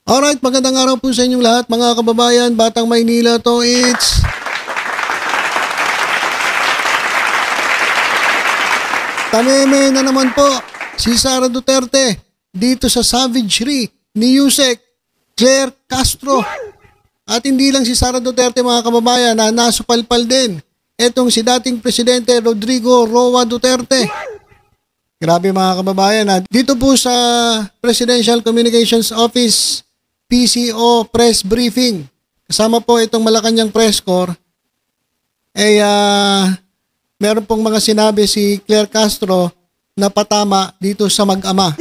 Alright, magandang araw po sa inyong lahat mga kababayan. Batang Maynila to, it's Tameme na naman po si Sara Duterte dito sa savagery ni Yusek Claire Castro. At hindi lang si Sara Duterte mga kababayan na nasupalpal din. Etong si dating Presidente Rodrigo Roa Duterte. Grabe mga kababayan. Dito po sa Presidential Communications Office PCO press briefing. Kasama po itong Malacanang press corps. Meron pong mga sinabi si Claire Castro na patama dito sa mag-ama.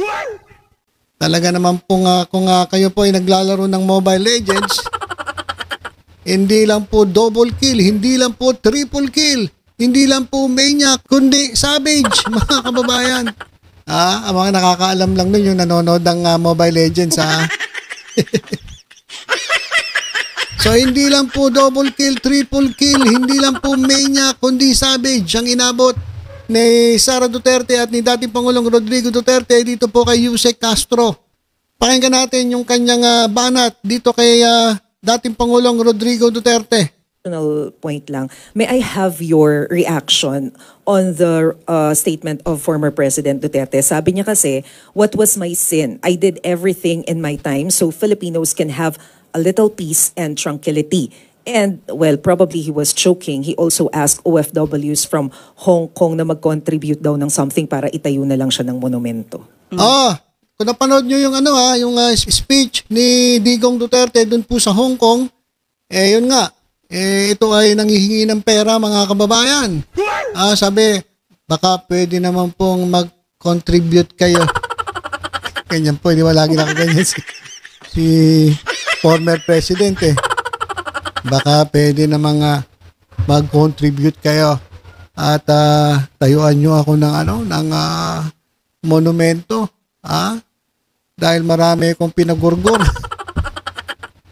Talaga naman po kung kayo po ay naglalaro ng Mobile Legends, hindi lang po double kill, hindi lang po triple kill, hindi lang po maniac, kundi savage mga kababayan. Ang mga nakakaalam lang nun yung nanonood ng Mobile Legends So hindi lang po double kill, triple kill, hindi lang po maniac, kundi savage ang inabot ni Sara Duterte at ni dating Pangulong Rodrigo Duterte dito po kay Yusek Castro. Pakinggan natin yung kanyang banat dito kay dating Pangulong Rodrigo Duterte. Point lang. May I have your reaction on the statement of former President Duterte? Sabi niya kasi, what was my sin? I did everything in my time so Filipinos can have a little peace and tranquility. And, well, probably he was joking. He also asked OFWs from Hong Kong na mag-contribute daw ng something para itayo na lang siya ng monumento. Kung napanood nyo yung yung speech ni Digong Duterte dun po sa Hong Kong, yun nga, ito ay nanghihingi ng pera mga kababayan. Sabi, baka pwede naman pong mag-contribute kayo. Ganyan po, hindi ba lagi nakaganyan si former president Baka pwede naman mag-contribute kayo at tayuan nyo ako ng monumento. Dahil marami akong pinagurgur.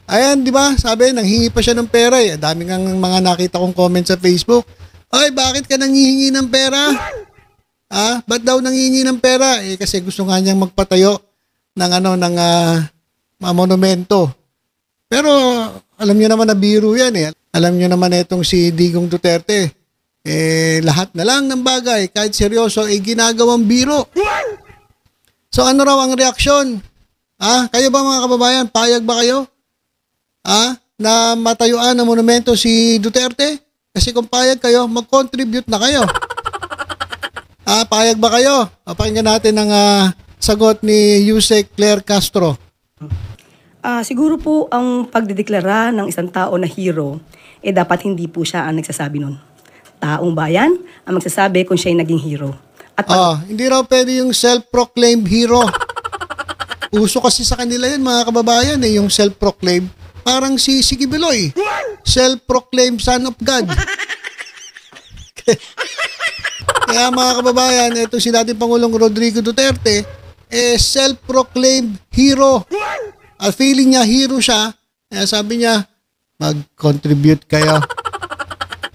Ayan, di ba? Sabi, nanghingi pa siya ng pera. Daming ang mga nakita kong comment sa Facebook. Ay, bakit ka nanghihingi ng pera? Ba't daw nanghihingi ng pera? Kasi gusto nga niyang magpatayo ng monumento. Pero alam niyo naman na biro yan Alam niyo naman itong si Digong Duterte. Lahat na lang ng bagay, kahit seryoso, ginagawang biro. So ano raw ang reaksyon? Kayo ba mga kababayan, payag ba kayo? Na matayuan ng monumento si Duterte? Kasi kung payag kayo, mag-contribute na kayo. Payag ba kayo? Pakinggan natin ang sagot ni Yusek Claire Castro. Siguro po ang pagdedeklara ng isang tao na hero, dapat hindi po siya ang nagsasabi nun. Taong bayan ang magsasabi kung siya ay naging hero. At hindi raw pwede yung self-proclaimed hero. Uso kasi sa kanila yun mga kababayan yung self-proclaimed. Parang si Sige Beloy. Self-proclaimed son of God. Kaya mga kababayan, ito si dating Pangulong Rodrigo Duterte, self-proclaimed hero. At feeling niya hero siya, kaya sabi niya, mag-contribute kayo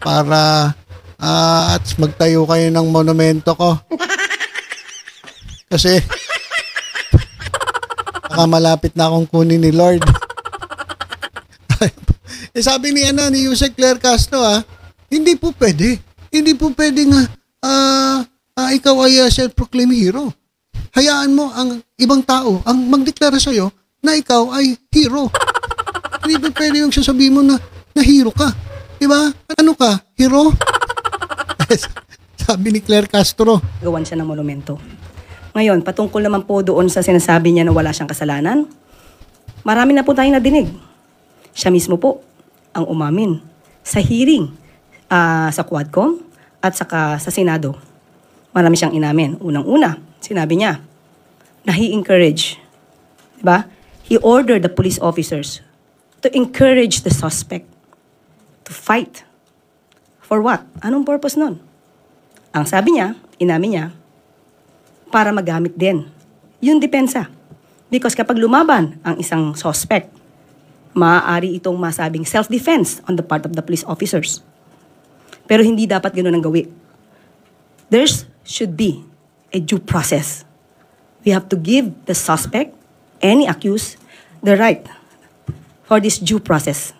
para at magtayo kayo ng monumento ko. Kasi baka malapit na akong kunin ni Lord. Sabi ni Yusek Claire Castro, hindi po pwede. Hindi po pwede nga ikaw ay self-proclaimed hero. Hayaan mo ang ibang tao ang magdeklara sa'yo na ikaw ay hero. Hindi po pwede yung sasabihin mo na hero ka. Diba? Ano ka? Hero? Sabi ni Claire Castro. gawan siya ng monumento. Ngayon, patungkol naman po doon sa sinasabi niya na wala siyang kasalanan, marami na po tayong nadinig. Siya mismo po ang umamin sa hearing sa Quadcom at saka sa Senado. Marami siyang inamin. Unang-una, sinabi niya na he encouraged, diba? He ordered the police officers to encourage the suspect to fight. For what? Anong purpose nun? Ang sabi niya, inamin niya, para magamit din yung depensa. Because kapag lumaban ang isang suspect, maaari itong masabing self-defense on the part of the police officers. Pero hindi dapat ganoon ang gawin. There should be a due process. We have to give the suspect, any accused, the right for this due process.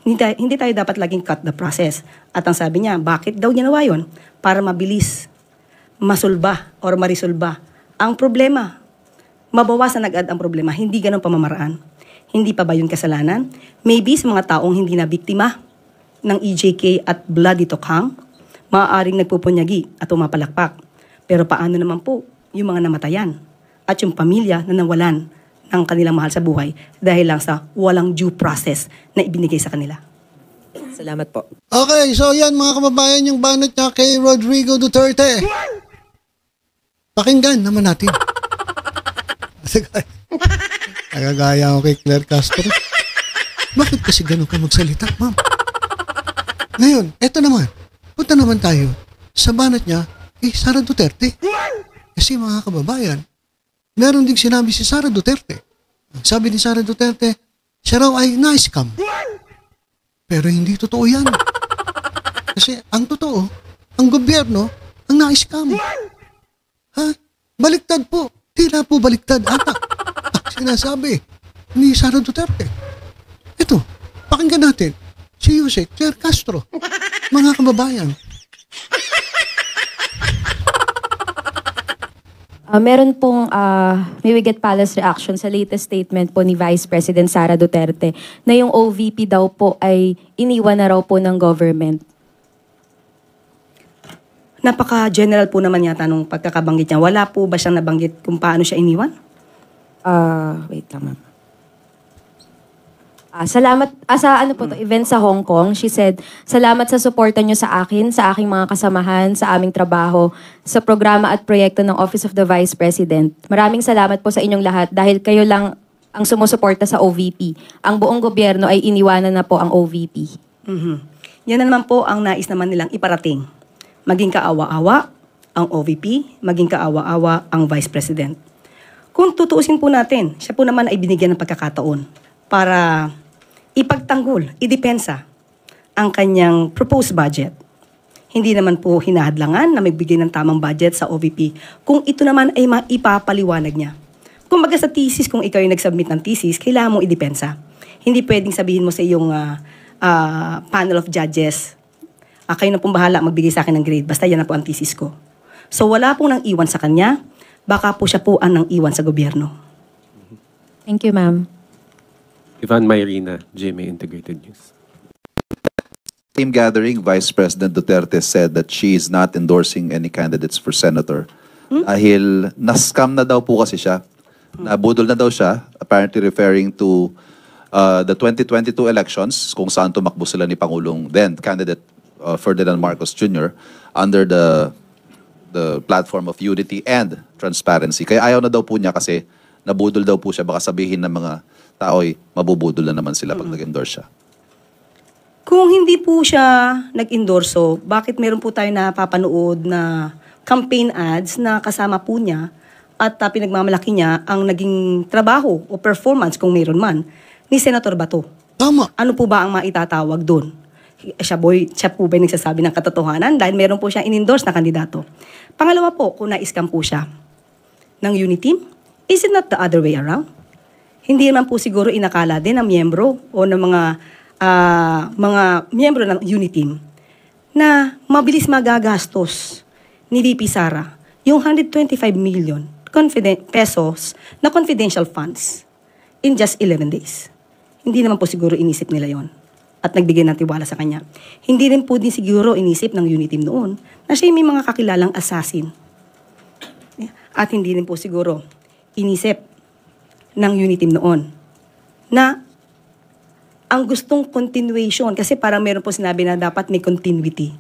Hindi tayo dapat laging cut the process. At ang sabi niya, bakit daw ginawa yun? Para mabilis masulba or marisolba ang problema. Mabawasan agad ang problema. Hindi ganun pamamaraan. Hindi pa ba yun kasalanan? Maybe sa mga taong hindi na biktima ng EJK at bloody tokhang, maaaring nagpupunyagi at umapalakpak. Pero paano naman po yung mga namatayan at yung pamilya na nawalan ng kanilang mahal sa buhay dahil lang sa walang due process na ibinigay sa kanila? Salamat po. Okay, so yan mga kababayan, yung banat niya kay Rodrigo Duterte. Pakinggan naman natin. Nagagaya ako kay Claire Castro. Bakit kasi ganun ka magsalita, ma'am? Ngayon, eto naman. Punta naman tayo sa banat niya kay Sara Duterte. Kasi mga kababayan, meron ding sinabi si Sara Duterte. Sabi ni Sara Duterte, siya raw ay na-scam. Pero hindi totoo yan. Kasi ang totoo, ang gobyerno, ang na-scam. Ha? Baliktad po. Tila po baliktad ata. Sinasabi ni Sara Duterte. Ito, pakinggan natin si Jose Claire Castro. Mga kababayan. Meron pong Miwiget Palace reaction sa latest statement po ni Vice President Sara Duterte na yung OVP daw po ay iniwan na raw po ng government. Napaka-general po naman yata nung pagkakabanggit niya. Wala po ba siyang nabanggit kung paano siya iniwan? Wait lang, ma'am. Salamat sa ano po to, event sa Hong Kong. She said, salamat sa suporta niyo sa akin, sa aking mga kasamahan, sa aming trabaho, sa programa at proyekto ng Office of the Vice President. Maraming salamat po sa inyong lahat dahil kayo lang ang sumusuporta sa OVP. Ang buong gobyerno ay iniwanan na po ang OVP. Yan na naman po ang nais naman nilang iparating. Maging kaawa-awa ang OVP, maging kaawa-awa ang Vice President. Kung tutuusin po natin, siya po naman ay binigyan ng pagkakataon para ipagtanggol, idepensa ang kanyang proposed budget. Hindi naman po hinahadlangan na magbigay ng tamang budget sa OVP kung ito naman ay maipapaliwanag niya. Kung baga sa thesis, kung ikaw yung nag-submit ng thesis, kailangan mong idepensa. Hindi pwedeng sabihin mo sa iyong panel of judges, kayo na pong bahala magbigay sa akin ng grade, basta yan na po ang thesis ko. So wala pong nang iwan sa kanya, baka po siya po ang nang iwan sa gobyerno. Thank you, ma'am. Ivan Mayrina, GMA Integrated News. Team gathering, Vice President Duterte said that she is not endorsing any candidates for senator. Dahil na-scam na daw po kasi siya. Nabudol na daw siya, apparently referring to the 2022 elections, kung saan tumakbo sila ni Pangulong then candidate Ferdinand Marcos Jr. under the platform of unity and transparency. Kaya ayaw na daw po niya kasi nabudol daw po siya. Baka sabihin ng mga tao'y mabubudol na naman sila pag nag-endorse siya. Kung hindi po siya nag-endorso, bakit meron po tayo napapanood na campaign ads na kasama po niya at pinagmamalaki niya ang naging trabaho o performance, kung mayroon man, ni Senator Bato? Tama. Ano po ba ang maitatawag doon? Siya po ba nagsasabi ng katotohanan dahil meron po siya in-endorse na kandidato? Pangalawa po, kung na-scam po siya ng Uniteam, is it not the other way around? Hindi naman po siguro inakala din ng miyembro o ng mga miyembro ng Uniteam na mabilis magagastos ni VP Sara yung 125 million pesos na confidential funds in just 11 days. Hindi naman po siguro inisip nila yon at nagbigay ng tiwala sa kanya. Hindi rin po din siguro inisip ng Uniteam noon na siya may mga kakilalang assassin. At hindi rin po siguro inisip ng Uniteam noon na ang gustong continuation, kasi parang meron po sinabi na dapat may continuity.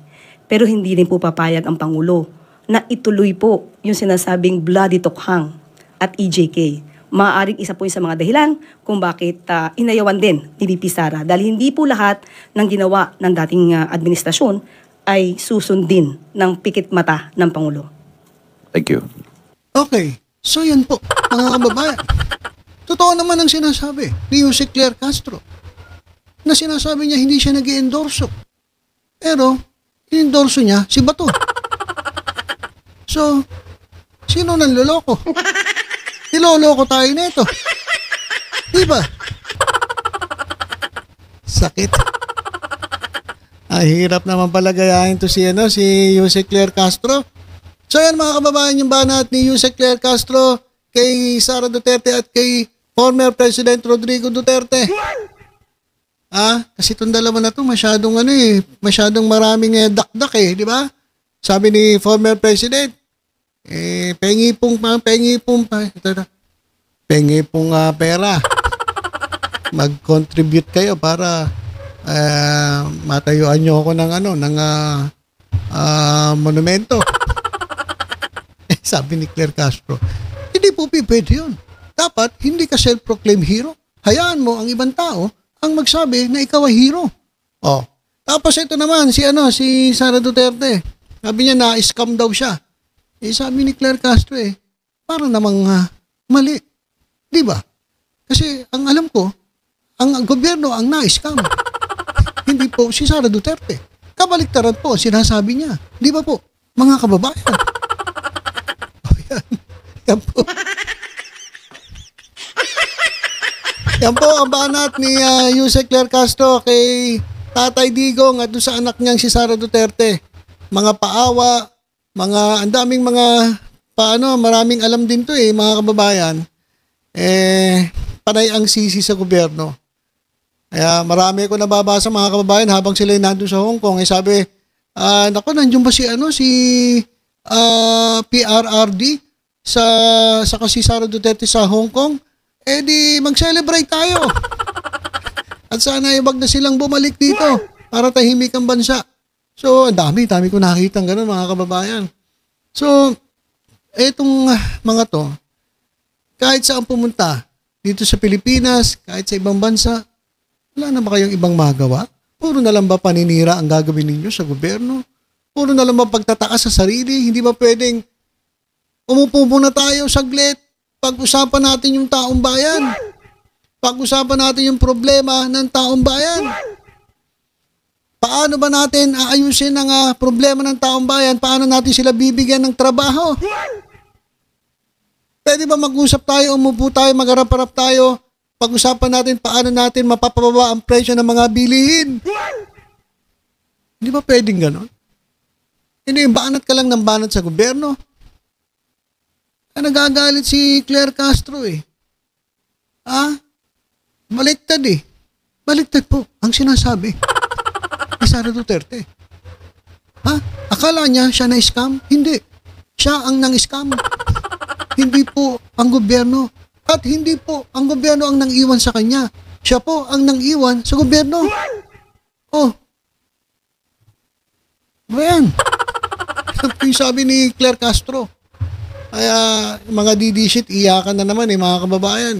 Pero hindi rin po papayag ang Pangulo na ituloy po yung sinasabing bloody tokhang at EJK. Maaaring isa po yung sa mga dahilan kung bakit inayawan din ni VP Sara. Dahil hindi po lahat ng ginawa ng dating administrasyon ay susundin ng pikit mata ng Pangulo. Thank you. Okay. So yan po, mga kababayan. Totoo naman ang sinasabi ni Jose Claire Castro na sinasabi niya hindi siya nag-i-endorso. Pero, in-endorso niya si Bato. So, sino nang loloko? Niloloko tayo nito. Di Di ba? Sakit. Hirap naman pala gayahin to si Jose Claire Castro. So yan mga kababayan, yung banat ni Jose Claire Castro kay Sara Duterte at kay former President Rodrigo Duterte. Kasi itong dalawa na to masyadong masyadong maraming dakdak di ba? Sabi ni former President, pengi pong pera. Mag-contribute kayo para matayuan nyo ako ng monumento. Sabi ni Claire Castro, hindi po pwede yun. Dapat hindi ka self-proclaimed hero. Hayaan mo ang ibang tao ang magsabi na ikaw ay hero. Tapos ito naman si Sara Duterte. Sabi niya na-scam daw siya. Sabi ni Claire Castro para namang mali. Di ba? Kasi ang alam ko, ang gobyerno ang na-scam. Hindi po si Sara Duterte. Kabaliktaran po ang sinasabi niya. Di ba po? Mga kababayan. Yan po. Yan po ang banat ni Jose Claire Castro kay Tatay Digong at doon sa anak niyang si Sara Duterte. Mga paawa, ang daming maraming alam din to mga kababayan. Panay ang sisi sa gobyerno. Kaya marami ko nababasa mga kababayan habang sila nandun sa Hong Kong. Sabi, nandiyan ba si PRRD sa kasi Sara Duterte sa Hong Kong? Di mag-celebrate tayo. At sana wag na silang bumalik dito para tahimik ang bansa. So, ang dami ko nakikita ng ganun mga kababayan. So, etong mga to, kahit saan pumunta, dito sa Pilipinas, kahit sa ibang bansa, wala na ba kayong ibang magawa? Puro na lang ba paninira ang gagawin ninyo sa gobyerno? Puro na lang ba pagtataas sa sarili? Hindi ba pwedeng umupo muna tayo saglit? Pag-usapan natin yung taong bayan. Pag-usapan natin yung problema ng taong bayan. Paano ba natin aayusin ang problema ng taong bayan? Paano natin sila bibigyan ng trabaho? Pwede ba mag-usap tayo, umupo tayo, magharap-harap tayo? Pag-usapan natin paano natin mapapababa ang presyo ng mga bilihin. Hindi ba pwedeng ganon? Hindi, banat ka lang ng banat sa gobyerno. Nagagalit si Claire Castro Baliktad Baliktad po ang sinasabi ni Sara Duterte. Akala niya siya na-scam? Hindi. Siya ang nang-scam. Hindi po ang gobyerno. At hindi po ang gobyerno ang nang-iwan sa kanya. Siya po ang nang-iwan sa gobyerno. Ayan. Yung sabi ni Claire Castro. Kaya mga DD-shit, iyakan na naman mga kababayan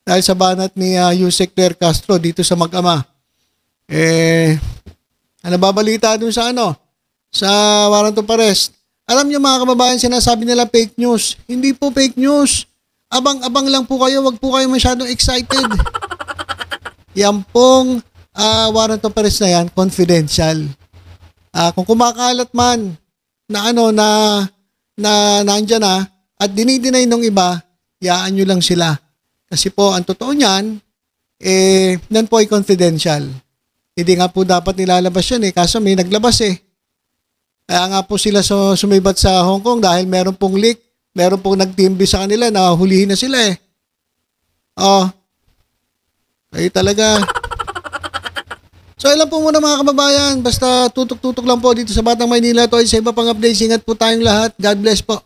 Dahil sa banat ni Jose Claire Castro dito sa Mag-ama. Nababalita dun sa sa warrant of arrest. Alam niyo mga kababayan, sinasabi nila fake news. Hindi po fake news. Abang-abang lang po kayo, wag po kayo masyadong excited. Yan pong warrant of arrest na yan, confidential. Kung kumakalat man na nandyan at dinidinay ng iba, yaan nyo lang sila. Kasi po, ang totoo niyan, nan po ay confidential. Hindi nga po dapat nilalabas yan kaso may naglabas Kaya nga po sila sumibat sa Hong Kong dahil meron pong leak, meron pong nagtimbi sa kanila na hulihin na sila kayo talaga. So, ilan po muna mga kababayan. Basta tutok-tutok lang po dito sa Batang Maynila. Ito ay sa iba pang updates. Ingat po tayong lahat. God bless po.